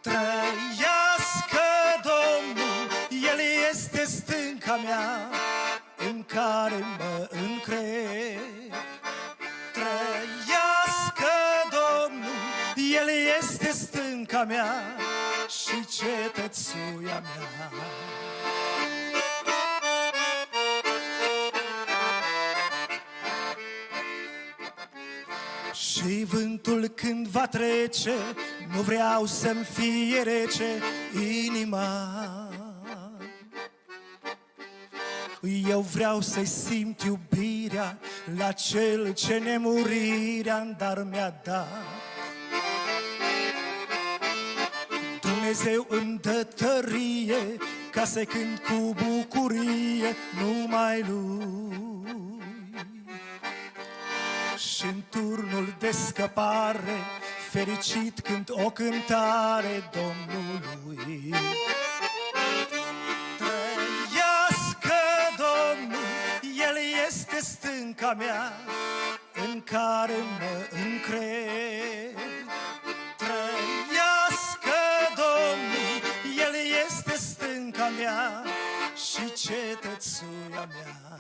Trăiască Domnul, El este stânca mea, în care mă încred. Trăiască Domnul, El este stânca mea și cetățuia mea. Și vântul când va trece, nu vreau să-mi fie rece inima. Eu vreau să-i simt iubirea la Cel ce nemurirea în dar mi-a dat. Dumnezeu îmi dă tărie ca să cânt cu bucurie numai Lui. Și-n turnul de scăpare fericit cânt o cântare Domnului. Trăiască Domnul, El este stânca mea, în care mă încred. Trăiască Domnul, El este stânca mea și cetățuia mea.